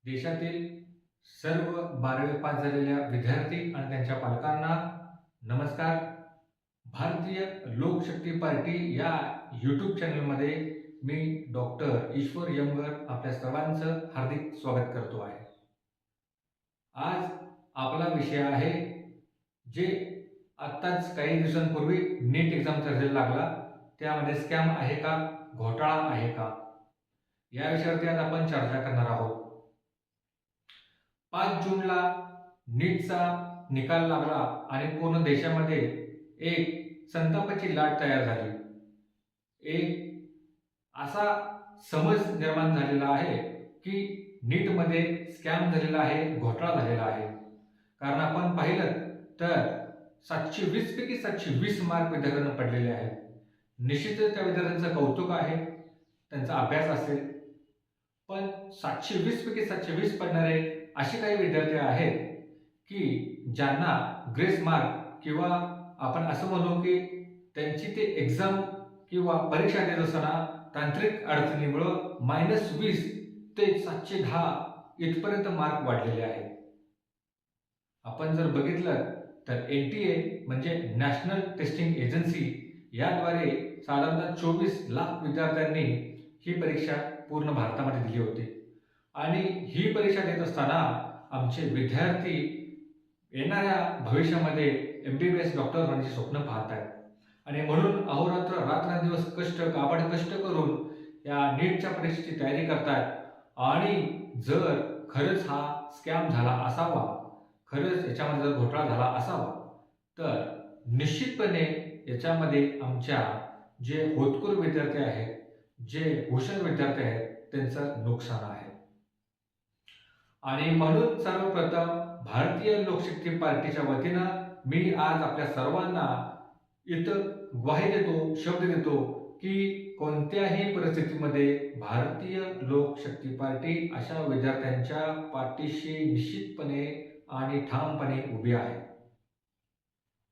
देशातील सर्व 12वी पास झालेल्या विद्यार्थी आणि त्यांच्या पालकांना नमस्कार. भारतीय लोकशक्ती पार्टी या यूट्यूब चॅनलमध्ये मी डॉक्टर ईश्वर यमगर आपल्या सर्वांचं हार्दिक स्वागत करतो आहे. आज आपला विषय आहे जे आत्ताच काही दिवसांपूर्वी नीट एक्झामचा रिझल्ट लागला, त्यामध्ये स्कॅम आहे का, घोटाळा आहे का, या विषयावरती आज आपण चर्चा करणार आहोत. 5 जूनला नीटचा निकाल लागला आणि पूर्ण देशामध्ये एक संतापाची लाट तयार झाली. एक असा समज निर्माण झालेला आहे की नीटमध्ये स्कॅम झालेला आहे, घोटाळा झालेला आहे. कारण आपण पाहिलं तर 720 पैकी 720 मार्क विद्यार्थ्यांना पडलेले आहेत. निश्चितच त्या विद्यार्थ्यांचं कौतुक आहे, त्यांचा अभ्यास असेल. पण 720 पैकी 720 पडणारे असे काही विद्यार्थी आहेत की ज्यांना ग्रेस मार्क किंवा आपण असं म्हणू की त्यांची ते एक्झाम किंवा परीक्षा देत असताना तांत्रिक अडचणीमुळं -20 ते 710 इथपर्यंत मार्क वाढलेले आहेत. आपण जर बघितलं तर NTA म्हणजे नॅशनल टेस्टिंग एजन्सी याद्वारे साधारणतः 24 लाख विद्यार्थ्यांनी ही परीक्षा पूर्ण भारतामध्ये दिली होती. आणि ही परीक्षा देत असताना आमचे विद्यार्थी येणाऱ्या भविष्यामध्ये MBBS डॉक्टर होण्याची स्वप्न पाहत आहेत. आणि म्हणून अहोरात्र रात्रंदिवस काबाड कष्ट करून या नीटच्या परीक्षेची तयारी करतात. आणि जर खरंच हा स्कॅम झाला असावा, खरंच याच्यामध्ये जर घोटाळा झाला असावा, तर निश्चितपणे याच्यामध्ये आमच्या जे होतकरू विद्यार्थी आहेत, जे हुशार विद्यार्थी आहेत, त्यांचं नुकसान आहे. आणि म्हणून सर्वप्रथम भारतीय लोकशक्ती पार्टीच्या वतीनं मी आज आपल्या सर्वांना इथं ग्वाही देतो, शब्द देतो की कोणत्याही परिस्थितीमध्ये भारतीय लोकशक्ती पार्टी अशा विद्यार्थ्यांच्या पाठीशी निश्चितपणे आणि ठामपणे उभी आहे.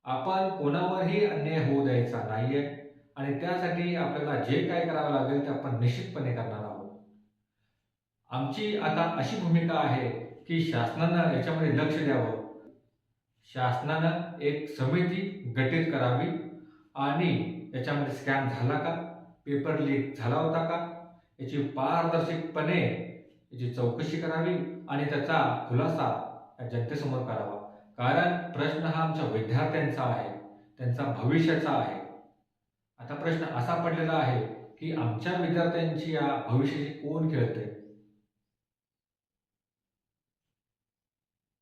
आपण कोणावरही अन्याय होऊ द्यायचा नाहीये आणि त्यासाठी आपल्याला जे काय करावं लागेल ते आपण निश्चितपणे करणार आहोत. आमची आता अशी भूमिका आहे की शासनानं याच्यामध्ये लक्ष द्यावं. शासनानं एक समिती गठीत करावी आणि याच्यामध्ये स्कॅम झाला का, पेपर लीक झाला होता का, याची पारदर्शकपणे याची चौकशी करावी आणि त्याचा खुलासा जनतेसमोर करावा. कारण प्रश्न हा आमच्या विद्यार्थ्यांचा आहे, त्यांचा भविष्याचा आहे. आता प्रश्न असा पडलेला आहे की आमच्या विद्यार्थ्यांची या भविष्याची कोण खेळतंय?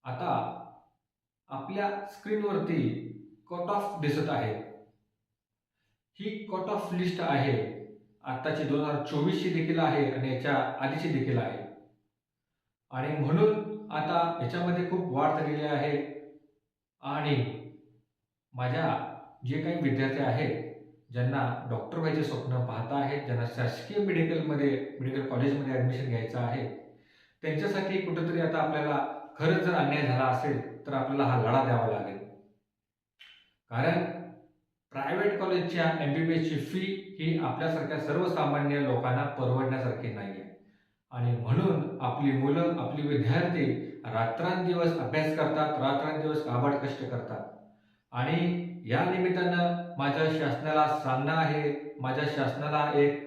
आता आपल्या स्क्रीनवरती कट ऑफ दिसत आहे. ही कट ऑफ लिस्ट आहे. आत्ताची 2024 ची देखील आहे आणि याच्या आधीची देखील आहे. आणि म्हणून आता याच्यामध्ये खूप वाढ झालेली आहे. आणि माझ्या जे काही विद्यार्थी आहेत, ज्यांना डॉक्टर व्हायचे स्वप्न पाहत आहेत, ज्यांना शासकीय मेडिकल कॉलेजमध्ये ॲडमिशन घ्यायचं आहे, त्यांच्यासाठी कुठेतरी आता आपल्याला खरंच जर अन्याय झाला असेल तर आपल्याला हा लढा द्यावा लागेल. कारण प्रायव्हेट कॉलेजच्या MBBSची फी ही आपल्यासारख्या सर्वसामान्य लोकांना परवडण्यासारखी नाही आहे. आणि म्हणून आपली मुलं, आपली विद्यार्थी रात्रंदिवस अभ्यास करतात, रात्रंदिवस काबाड कष्ट करतात. आणि या निमित्तानं माझ्या शासनाला सांगणं आहे, माझ्या शासनाला एक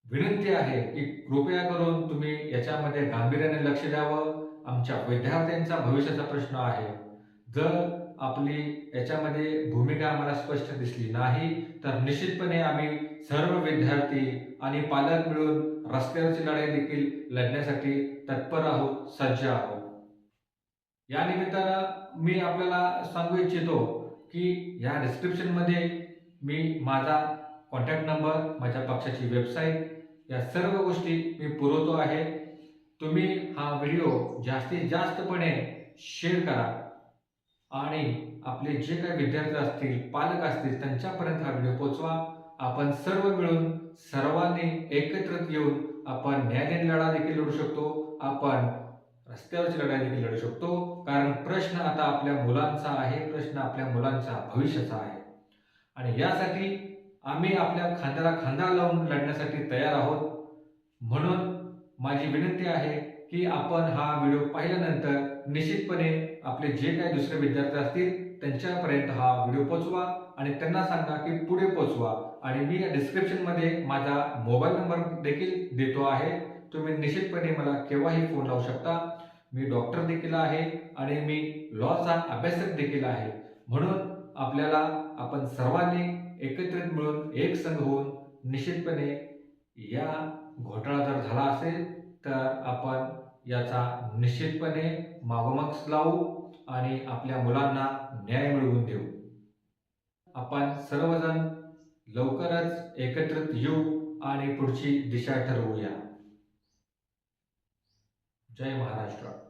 विनंती आहे की कृपया करून तुम्ही याच्यामध्ये गांभीर्याने लक्ष द्यावं. आमच्या विद्यार्थ्यांचा भविष्याचा प्रश्न आहे. जर आपली याच्यामध्ये भूमिका आम्हाला स्पष्ट दिसली नाही तर निश्चितपणे आम्ही सर्व विद्यार्थी आणि पालक मिळून रस्त्यावरची लढाई देखील लढण्यासाठी तत्पर आहोत, सज्ज आहोत. या निमित्तानं मी आपल्याला सांगू इच्छितो की या डिस्क्रिप्शनमध्ये मी माझा कॉन्टॅक्ट नंबर, माझ्या पक्षाची वेबसाईट, या सर्व गोष्टी मी पुरवतो आहे. तुम्ही हा व्हिडिओ जास्तीत जास्तपणे शेअर करा आणि आपले जे काही विद्यार्थी असतील, पालक असतील, त्यांच्यापर्यंत हा व्हिडिओ पोहोचवा. आपण सर्व मिळून सर्वांनी एकत्रित येऊन आपण न्यायालयीन लढा देखील लढू शकतो, आपण रस्त्यावरची लढाई देखील लढू शकतो. कारण प्रश्न आता आपल्या मुलांचा आहे, प्रश्न आपल्या मुलांच्या भविष्याचा आहे. आणि यासाठी आम्ही आपल्या खांद्याला खांदा लावून लढण्यासाठी तयार आहोत. म्हणून माझी विनंती आहे की आपण हा व्हिडिओ पाहिल्यानंतर निश्चितपणे आपले जे काही दुसरे विद्यार्थी असतील त्यांच्यापर्यंत हा व्हिडिओ पोचवा आणि त्यांना सांगा की पुढे पोचवा. आणि मी या डिस्क्रिप्शनमध्ये माझा मोबाईल नंबर देखील देतो आहे. तुम्ही निश्चितपणे मला केव्हाही फोन लावू शकता. मी डॉक्टर देखील आहे आणि मी लॉचा अभ्यासक देखील आहे. म्हणून आपण सर्वांनी एकत्रित मिळून एक संघ होऊन निश्चितपणे या घोटाळा जर झाला असेल तर आपण याचा निश्चितपणे मागोमाग लावू आणि आपल्या मुलांना न्याय मिळवून देऊ. आपण सर्वजण लवकरच एकत्रित येऊ आणि पुढची दिशा ठरवूया. जय महाराष्ट्र.